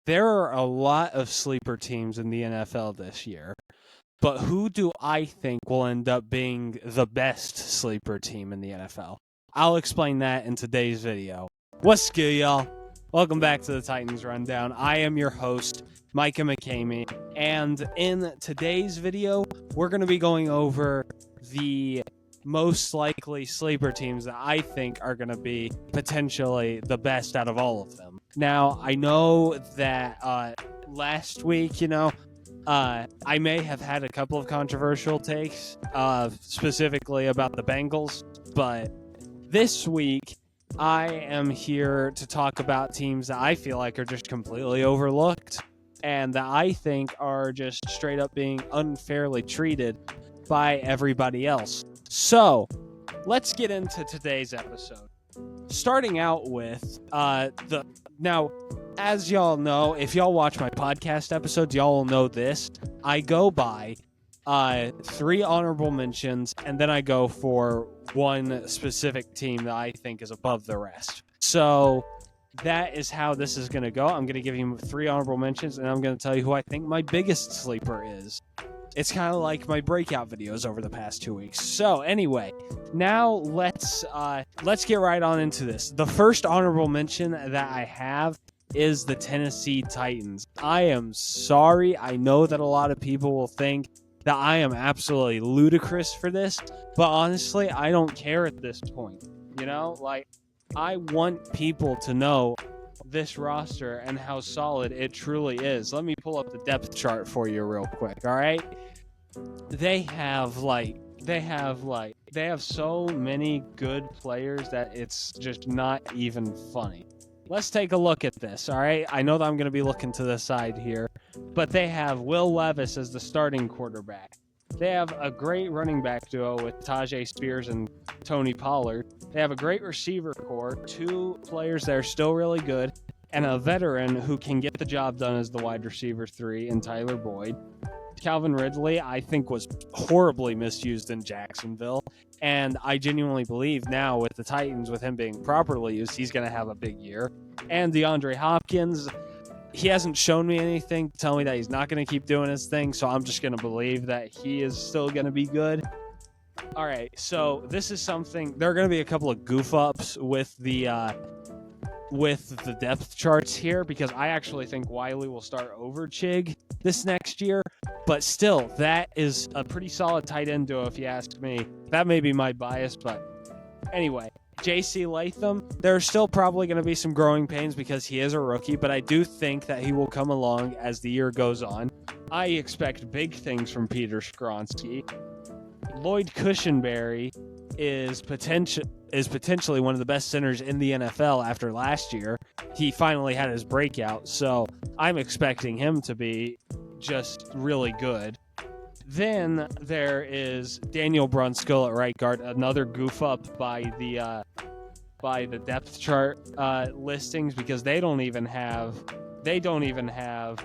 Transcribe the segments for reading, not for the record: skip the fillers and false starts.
There are a lot of sleeper teams in the NFL this year, but who do I think will end up being the best sleeper team in the NFL? I'll explain that in today's video. What's good, y'all? Welcome back to the Titans Rundown. I am your host, Micah McCamey, and in today's video, we're going to be going over the most likely sleeper teams that I think are going to be potentially the best out of all of them. Now, I know that last week, I may have had a couple of controversial takes, specifically about the Bengals, but this week, I am here to talk about teams that I feel like are just completely overlooked and that I think are just straight up being unfairly treated by everybody else. So, let's get into today's episode. Starting out with now, as y'all know, if y'all watch my podcast episodes, y'all will know this. I go by 3 honorable mentions, and then I go for one specific team that I think is above the rest. So that is how this is going to go. I'm going to give you 3 honorable mentions, and I'm going to tell you who I think my biggest sleeper is. It's kind of like my breakout videos over the past 2 weeks. So anyway, now let's get right on into this. The first honorable mention that I have is the Tennessee Titans. I am sorry. I know that a lot of people will think that I am absolutely ludicrous for this, but honestly, I don't care at this point. I want people to know this roster and how solid it truly is. Let me pull up the depth chart for you real quick, all right? They have so many good players that it's just not even funny. Let's take a look at this, all right? I know that I'm going to be looking to the side here, but they have Will Levis as the starting quarterback. They have a great running back duo with Tyjae Spears and Tony Pollard. They have a great receiver core, 2 players that are still really good, and a veteran who can get the job done as the wide receiver 3 in Tyler Boyd. Calvin Ridley, I think, was horribly misused in Jacksonville, and I genuinely believe now with the Titans, with him being properly used, he's going to have a big year. And DeAndre Hopkins, he hasn't shown me anything to tell me that he's not going to keep doing his thing, so I'm just going to believe that he is still going to be good. All right, so this is something, there are going to be a couple of goof-ups with the depth charts here, because I actually think Wiley will start over Chig this next year, but still, that is a pretty solid tight end duo if you ask me. That may be my bias, but anyway. J.C. Latham, there are still probably going to be some growing pains because he is a rookie, but I do think that he will come along as the year goes on. I expect big things from Peter Skronsky. Lloyd Cushenberry is potentially one of the best centers in the NFL after last year. He finally had his breakout, so I'm expecting him to be just really good. Then there is Daniel Brunskill at right guard, another goof up by the depth chart listings, because they don't even have Dylan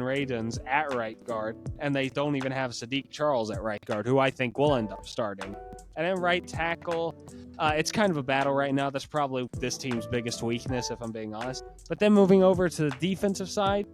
Radins at right guard, and they don't even have Sadiq Charles at right guard, who I think will end up starting. And then right tackle, it's kind of a battle right now. That's probably this team's biggest weakness, if I'm being honest. But then moving over to the defensive side,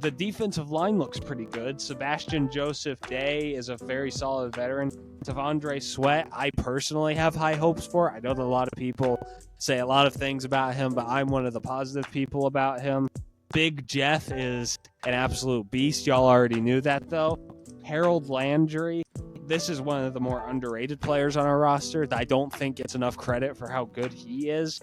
the defensive line looks pretty good. Sebastian Joseph Day is a very solid veteran. T'Vondre Sweat, I personally have high hopes for. I know that a lot of people say a lot of things about him, but I'm one of the positive people about him. Big Jeff is an absolute beast. Y'all already knew that, though. Harold Landry, this is one of the more underrated players on our roster. I don't think gets enough credit for how good he is.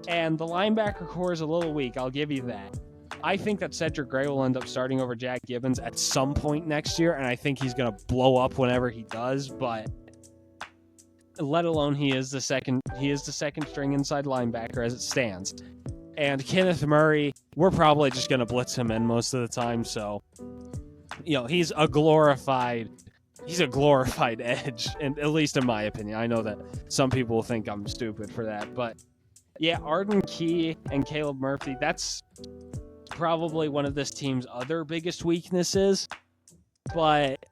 And the linebacker core is a little weak, I'll give you that. I think that Cedric Gray will end up starting over Jack Gibbons at some point next year, and I think he's going to blow up whenever he does, but let alone he is the second string inside linebacker as it stands. And Kenneth Murray, we're probably just going to blitz him in most of the time, so he's a glorified edge, and at least in my opinion. I know that some people will think I'm stupid for that, but yeah, Arden Key and Caleb Murphy, that's probably one of this team's other biggest weaknesses, but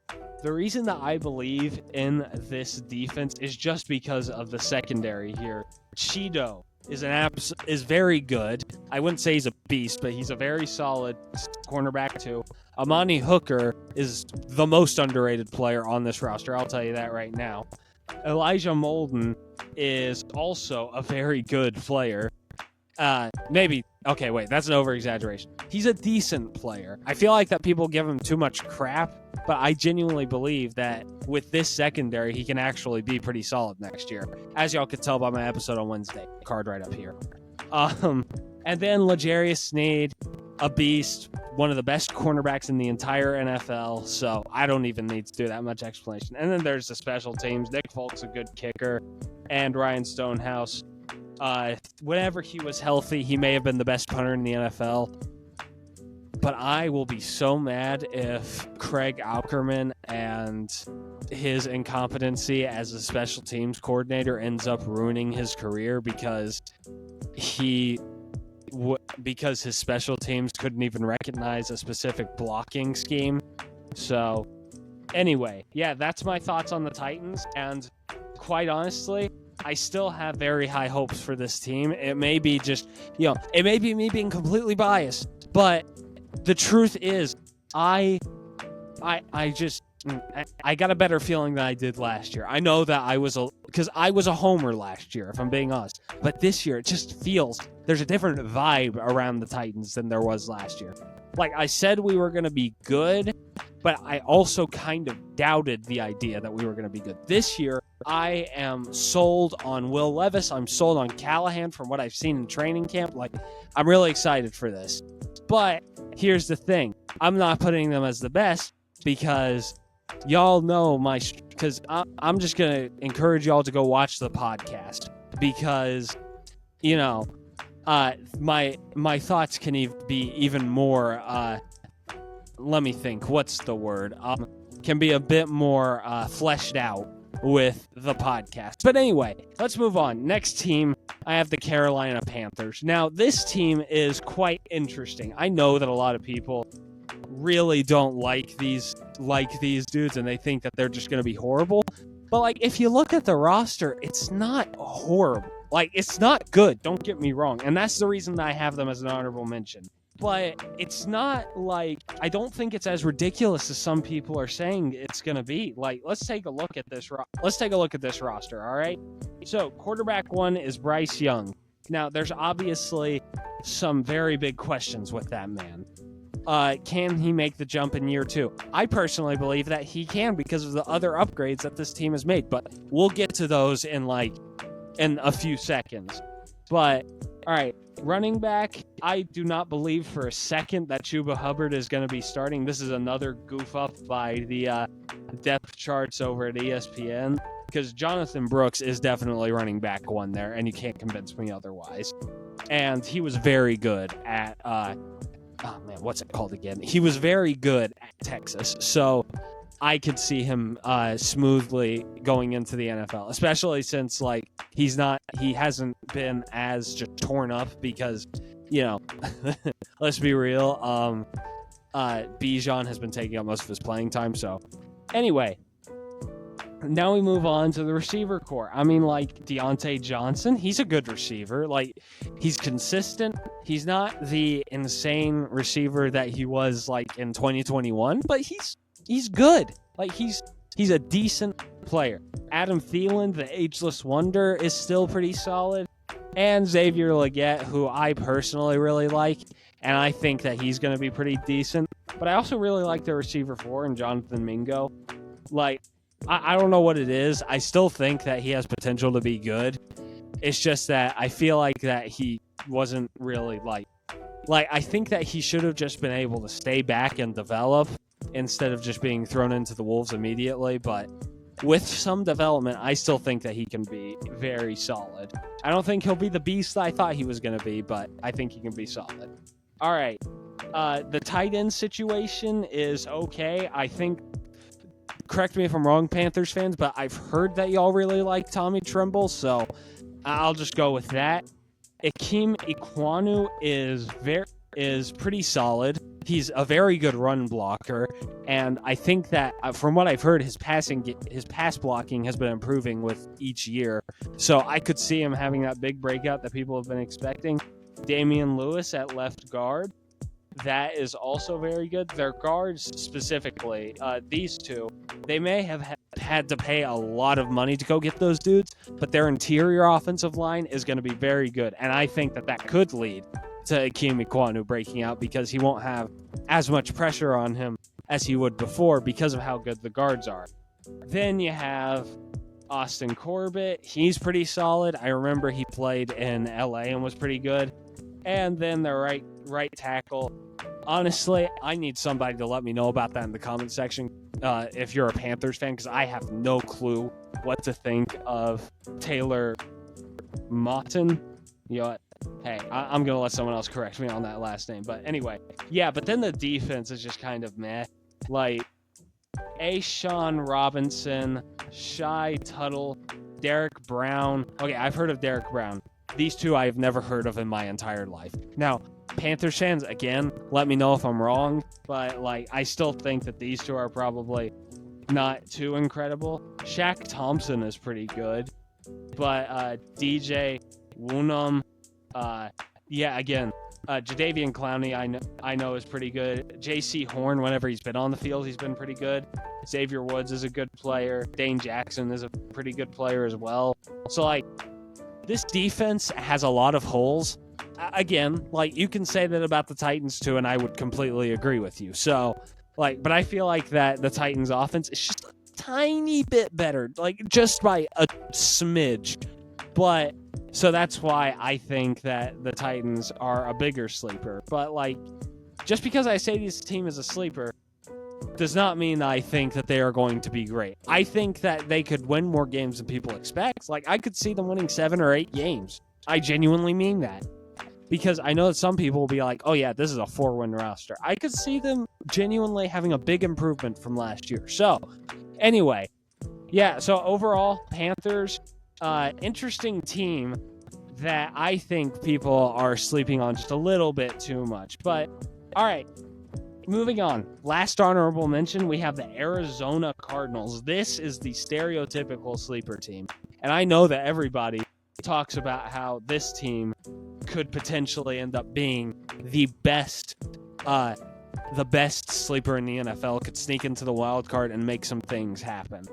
the reason that I believe in this defense is just because of the secondary here. Cheeto, is very good. I wouldn't say he's a beast, but he's a very solid cornerback too. Amani Hooker is the most underrated player on this roster. I'll tell you that right now. Elijah Molden is also a very good player. Okay, wait, that's an over-exaggeration. He's a decent player. I feel like that people give him too much crap, but I genuinely believe that with this secondary, he can actually be pretty solid next year. As y'all could tell by my episode on Wednesday. Card right up here. And then L'Jarius Sneed, a beast, one of the best cornerbacks in the entire NFL, so I don't even need to do that much explanation. And then there's the special teams. Nick Folk's a good kicker, and Ryan Stonehouse. Whenever he was healthy, he may have been the best punter in the NFL. But I will be so mad if Craig Aukerman and his incompetency as a special teams coordinator ends up ruining his career because because his special teams couldn't even recognize a specific blocking scheme. So, anyway, yeah, that's my thoughts on the Titans. And quite honestly, I still have very high hopes for this team. It may be just, it may be me being completely biased, but the truth is, I got a better feeling than I did last year. I know that because I was a homer last year, if I'm being honest. But this year, it just feels there's a different vibe around the Titans than there was last year. Like I said, we were going to be good, but I also kind of doubted the idea that we were going to be good. This year, I am sold on Will Levis. I'm sold on Callahan from what I've seen in training camp. Like, I'm really excited for this. But here's the thing. I'm not putting them as the best because y'all know because I'm just going to encourage y'all to go watch the podcast because, my thoughts can be even more, let me think, what's the word? Can be a bit more fleshed out with the podcast. But anyway, let's move on. Next team, I have the Carolina Panthers. Now, this team is quite interesting. I know that a lot of people really don't like these dudes and they think that they're just going to be horrible. But if you look at the roster, it's not horrible. It's not good, don't get me wrong. And that's the reason that I have them as an honorable mention. But it's not I don't think it's as ridiculous as some people are saying it's going to be. Let's take a look at this roster, all right? So, quarterback 1 is Bryce Young. Now, there's obviously some very big questions with that man. Can he make the jump in year 2? I personally believe that he can because of the other upgrades that this team has made, but we'll get to those in a few seconds. But, all right, running back, I do not believe for a second that Chuba Hubbard is going to be starting. This is another goof up by the depth charts over at ESPN because Jonathan Brooks is definitely running back 1 there, and you can't convince me otherwise. And he was very good at, what's it called again? He was very good at Texas, so I could see him smoothly going into the NFL, especially since he hasn't been as just torn up because, let's be real, Bijan has been taking up most of his playing time. So anyway, now we move on to the receiver core. I mean, Deontay Johnson, he's a good receiver. He's consistent. He's not the insane receiver that he was in 2021, but he's good. He's a decent player. Adam Thielen, the ageless wonder, is still pretty solid. And Xavier Legette, who I personally really like, and I think that he's going to be pretty decent. But I also really like the receiver 4 and Jonathan Mingo. I don't know what it is. I still think that he has potential to be good. It's just that I feel like that he wasn't really I think that he should have just been able to stay back and develop instead of just being thrown into the wolves immediately. But with some development, I still think that he can be very solid. I don't think he'll be the beast I thought he was going to be, but I think he can be solid. All right. The tight end situation is okay. I think, correct me if I'm wrong, Panthers fans, but I've heard that y'all really like Tommy Tremble, so I'll just go with that. Ikem Ekwonu is pretty solid. He's a very good run blocker, and I think that from what I've heard, his pass blocking has been improving with each year. So I could see him having that big breakout that people have been expecting. Damian Lewis at left guard, that is also very good. Their guards specifically, these two, they may have had to pay a lot of money to go get those dudes, but their interior offensive line is going to be very good, and I think that could lead to Ikem Ekwonu breaking out because he won't have as much pressure on him as he would before because of how good the guards are. Then you have Austin Corbett. He's pretty solid. I remember he played in LA and was pretty good. And then the right tackle. Honestly, I need somebody to let me know about that in the comment section if you're a Panthers fan, because I have no clue what to think of Taylor Mawton. You know what? Hey, I'm going to let someone else correct me on that last name. But anyway, yeah, but then the defense is just kind of meh. Like, A'Shawn Robinson, Shy Tuttle, Derek Brown. Okay, I've heard of Derek Brown. These two I've never heard of in my entire life. Now, Panthers fans, again, let me know if I'm wrong. But, like, I still think that these two are probably not too incredible. Shaq Thompson is pretty good. But DJ Woonham, Jadeveon Clowney, I know is pretty good. J.C. Horn, whenever he's been on the field, he's been pretty good. Xavier Woods is a good player. Dane Jackson is a pretty good player as well. So, like, this defense has a lot of holes. Again, like, you can say that about the Titans too, and I would completely agree with you. So, like, but I feel like that the Titans offense is just a tiny bit better, like, just by a smidge. But so that's why I think that the Titans are a bigger sleeper. But, like, just because I say this team is a sleeper does not mean I think that they are going to be great. I think that they could win more games than people expect. Like, I could see them winning 7 or 8 games. I genuinely mean that. Because I know that some people will be like, oh yeah, this is a 4-win roster. I could see them genuinely having a big improvement from last year. So, anyway, yeah, so overall, Panthers, interesting team that I think people are sleeping on just a little bit too much. But, all right, moving on. Last honorable mention, we have the Arizona Cardinals. This is the stereotypical sleeper team. And I know that everybody talks about how this team could potentially end up being the best sleeper in the NFL, could sneak into the wild card and make some things happen.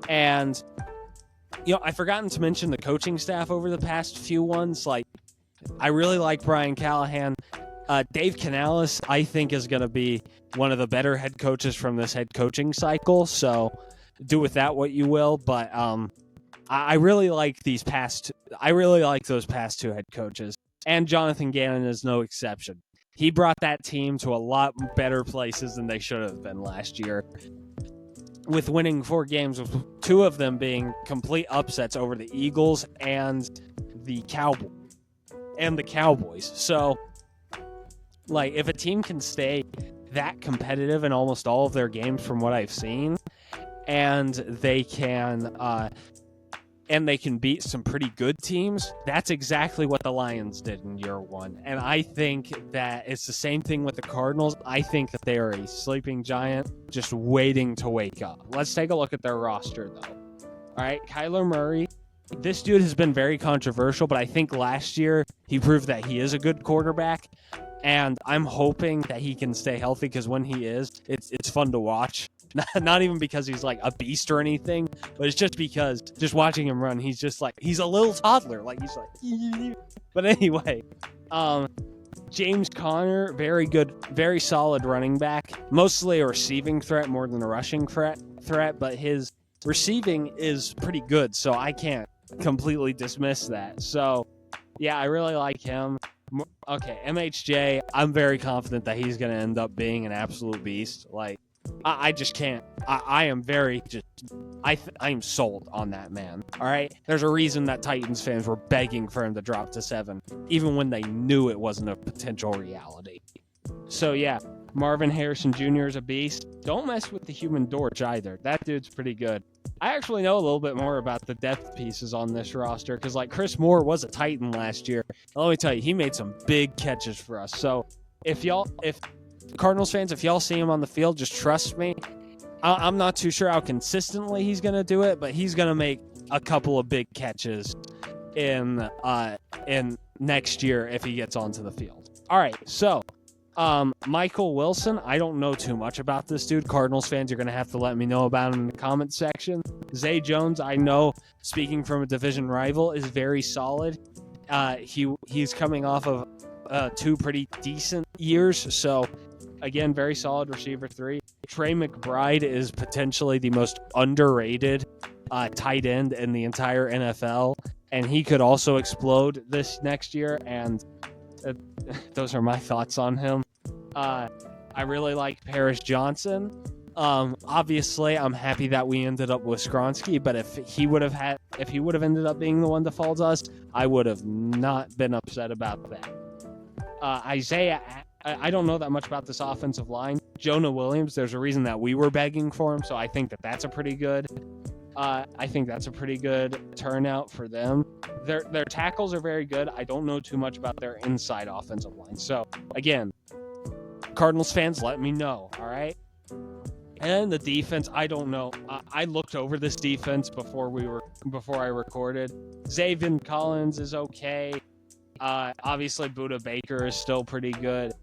And, you know, I've forgotten to mention the coaching staff over the past few ones. Like, I really like Brian Callahan. Dave Canales, I think, is going to be one of the better head coaches from this head coaching cycle. So do with that what you will. But I really like those past 2 head coaches. And Jonathan Gannon is no exception. He brought that team to a lot better places than they should have been last year, with winning 4 games, with 2 of them being complete upsets over the Eagles and the Cowboys. So, like, if a team can stay that competitive in almost all of their games from what I've seen, and they can beat some pretty good teams, that's exactly what the Lions did in year 1. And I think that it's the same thing with the Cardinals. I think that they are a sleeping giant just waiting to wake up. Let's take a look at their roster, though. All right, Kyler Murray. This dude has been very controversial, but I think last year he proved that he is a good quarterback. And I'm hoping that he can stay healthy, because when he is, it's fun to watch. Not even because he's like a beast or anything, but it's just because just watching him run, he's just like, he's a little toddler. Like, he's like, but anyway, James Conner, very good, very solid running back, mostly a receiving threat more than a rushing threat, but his receiving is pretty good. So I can't completely dismiss that. So yeah, I really like him. Okay. MHJ, I'm very confident that he's going to end up being an absolute beast. Like, I just can't. I am very just. I am sold on that man. All right. There's a reason that Titans fans were begging for him to drop to 7, even when they knew it wasn't a potential reality. So yeah, Marvin Harrison Jr. is a beast. Don't mess with the Human Torch either. That dude's pretty good. I actually know a little bit more about the depth pieces on this roster, because like Chris Moore was a Titan last year. Let me tell you, he made some big catches for us. So if Cardinals fans, if y'all see him on the field, just trust me. I'm not too sure how consistently he's going to do it, but he's going to make a couple of big catches in next year if he gets onto the field. All right, so Michael Wilson, I don't know too much about this dude. Cardinals fans, you're going to have to let me know about him in the comment section. Zay Jones, I know, speaking from a division rival, is very solid. He's coming off of 2 pretty decent years, so again, very solid receiver 3. Trey McBride is potentially the most underrated tight end in the entire NFL, and he could also explode this next year, and those are my thoughts on him. I really like Paris Johnson. Obviously, I'm happy that we ended up with Skronsky, but if he would have ended up being the one to fall to us, I would have not been upset about that. Isaiah, I don't know that much about this offensive line. Jonah Williams, there's a reason that we were begging for him, so I think that's a pretty good. I think that's a pretty good turnout for them. Their tackles are very good. I don't know too much about their inside offensive line. So again, Cardinals fans, let me know. All right. And the defense, I don't know. I looked over this defense before I recorded. Zaven Collins is okay. Obviously, Budda Baker is still pretty good.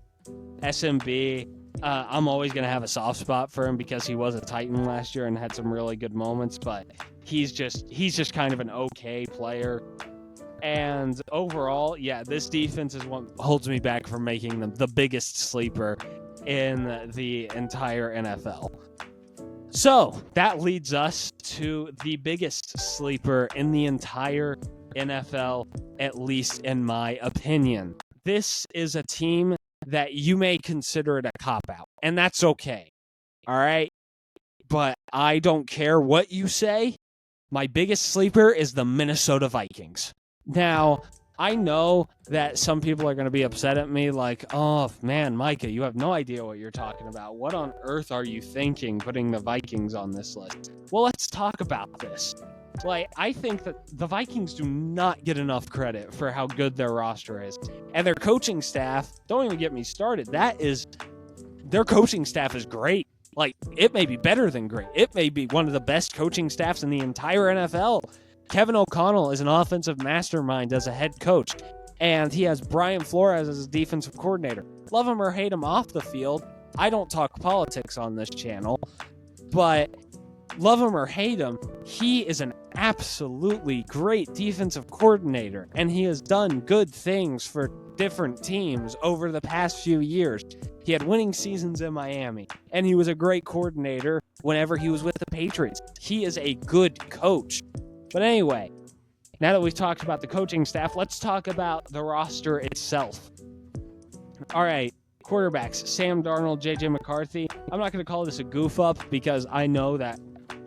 SMB, I'm always going to have a soft spot for him because he was a Titan last year and had some really good moments, but he's just kind of an okay player. And overall, yeah, this defense is what holds me back from making them the biggest sleeper in the entire NFL. So that leads us to the biggest sleeper in the entire NFL, at least in my opinion. This is a team that you may consider it a cop-out, and that's okay. All right? But I don't care what you say. My biggest sleeper is the Minnesota Vikings. Now, I know that some people are going to be upset at me like, oh, man, Micah, you have no idea what you're talking about. What on earth are you thinking putting the Vikings on this list? Well, let's talk about this. Like, I think that the Vikings do not get enough credit for how good their roster is. And their coaching staff, don't even get me started, their coaching staff is great. Like, it may be better than great. It may be one of the best coaching staffs in the entire NFL. Kevin O'Connell is an offensive mastermind as a head coach, and he has Brian Flores as his defensive coordinator. Love him or hate him off the field, I don't talk politics on this channel, but love him or hate him, he is an absolutely great defensive coordinator, and he has done good things for different teams over the past few years. He had winning seasons in Miami, and he was a great coordinator whenever he was with the Patriots. He is a good coach. But anyway, now that we've talked about the coaching staff, let's talk about the roster itself. All right, quarterbacks, Sam Darnold, J.J. McCarthy. I'm not going to call this a goof up because I know that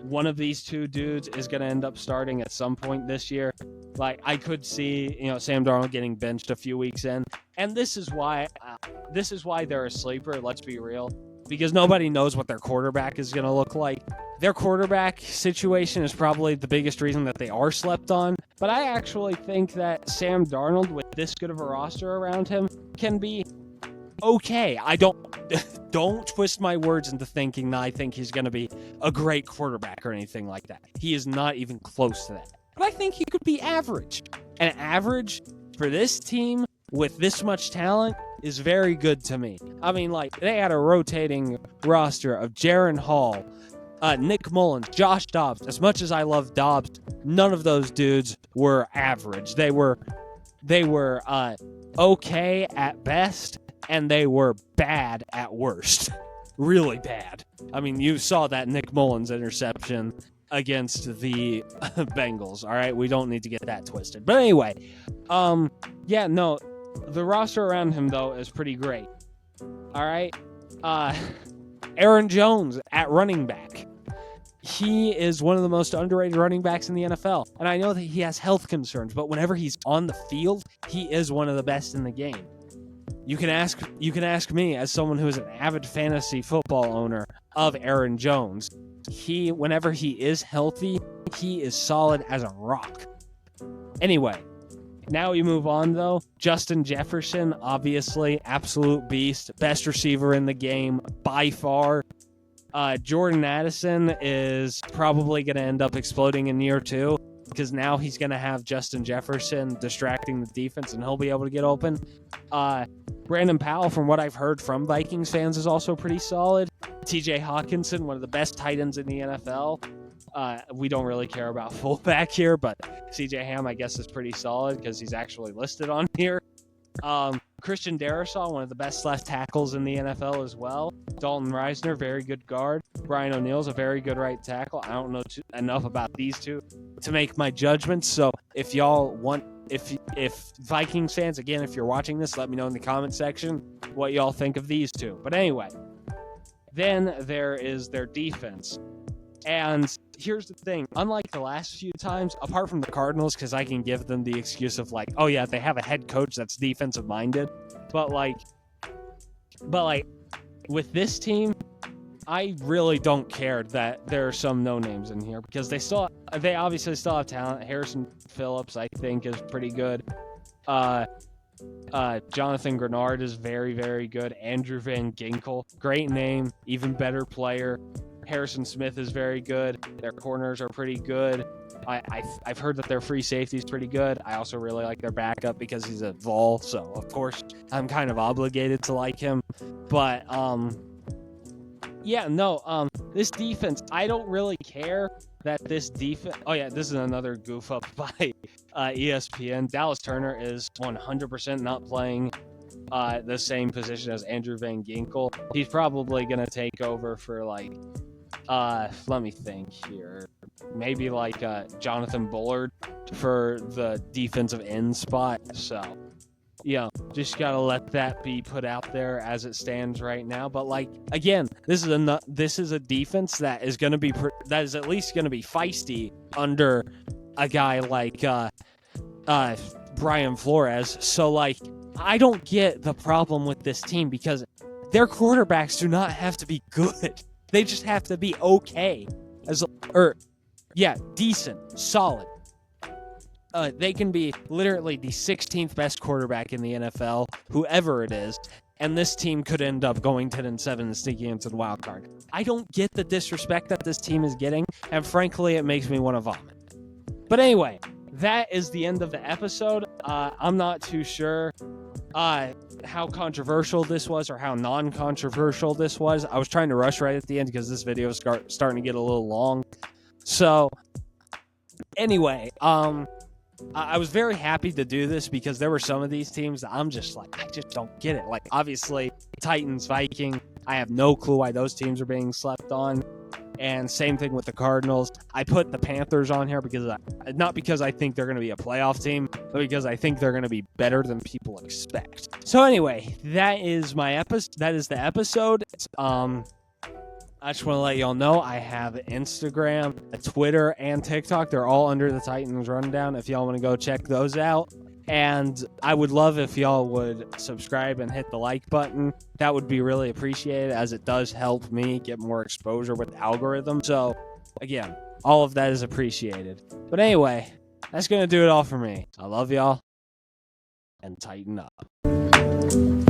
one of these two dudes is going to end up starting at some point this year. Like, I could see, Sam Darnold getting benched a few weeks in. And this is why they're a sleeper, let's be real. Because nobody knows what their quarterback is going to look like. Their quarterback situation is probably the biggest reason that they are slept on. But I actually think that Sam Darnold, with this good of a roster around him, can be okay. I don't twist my words into thinking that I think he's going to be a great quarterback or anything like that. He is not even close to that. But I think he could be average. And average for this team with this much talent is very good to me. I mean, like, they had a rotating roster of Jaren Hall, Nick Mullins, Josh Dobbs. As much as I love Dobbs, none of those dudes were average. They were okay at best, and they were bad at worst. Really bad. I mean, you saw that Nick Mullins interception against the Bengals, all right? We don't need to get that twisted. But anyway, the roster around him, though, is pretty great. All right? Aaron Jones at running back. He is one of the most underrated running backs in the NFL. And I know that he has health concerns, but whenever he's on the field, he is one of the best in the game. You can ask me, as someone who is an avid fantasy football owner of Aaron Jones. Whenever he is healthy, he is solid as a rock. Anyway, Now we move on, though. Justin Jefferson, obviously, absolute beast. Best receiver in the game by far. Jordan Addison is probably going to end up exploding in year 2 because now he's going to have Justin Jefferson distracting the defense and he'll be able to get open. Brandon Powell, from what I've heard from Vikings fans, is also pretty solid. TJ Hawkinson, one of the best tight ends in the NFL. We don't really care about fullback here, but CJ Ham, I guess, is pretty solid because he's actually listed on here. Christian Darrisaw, one of the best left tackles in the NFL as well. Dalton Reisner, very good guard. Brian O'Neill's a very good right tackle. I don't know enough about these two to make my judgments. So if y'all want, if Vikings fans, again, if you're watching this, let me know in the comment section what y'all think of these two. But anyway, then there is their defense. And here's the thing, unlike the last few times, apart from the Cardinals, because I can give them the excuse of like, oh yeah, they have a head coach that's defensive minded, but like with this team, I really don't care that there are some no names in here because they obviously still have talent. Harrison Phillips, I think, is pretty good. Jonathan Grenard is very, very good. Andrew Van Ginkel, great name, even better player. Harrison Smith is very good. Their corners are pretty good. I've heard that their free safety is pretty good. I also really like their backup because he's a Vol, so of course I'm kind of obligated to like him. But this defense, I don't really care that this defense. Oh yeah, this is another goof up by ESPN. Dallas Turner is 100% not playing the same position as Andrew Van Ginkel. He's probably gonna take over for like. Let me think here. Maybe like Jonathan Bullard for the defensive end spot. So, just gotta let that be put out there as it stands right now. But like again, this is a defense that is gonna be that is at least gonna be feisty under a guy like Brian Flores. So like, I don't get the problem with this team because their quarterbacks do not have to be good. They just have to be okay. Decent, solid. They can be literally the 16th best quarterback in the NFL, whoever it is, and this team could end up going 10-7 and sneaking into the wild card. I don't get the disrespect that this team is getting, and frankly, it makes me want to vomit. But anyway, that is the end of the episode. I'm not too sure how controversial this was or how non-controversial this was. I was trying to rush right at the end because this video is starting to get a little long. So, anyway, I was very happy to do this because there were some of these teams that I'm just like, I just don't get it. Like, obviously, Titans, Viking, I have no clue why those teams are being slept on. And same thing with the Cardinals. I put the Panthers on here because not because I think they're going to be a playoff team, but because I think they're going to be better than people expect. So anyway, that is my episode. That is the episode. I just want to let y'all know I have Instagram, Twitter, and TikTok. They're all under the Titans Rundown if y'all want to go check those out. And I would love if y'all would subscribe and hit the like button. That would be really appreciated as it does help me get more exposure with the algorithm. So, again, all of that is appreciated. But anyway, that's going to do it all for me. I love y'all, and tighten up.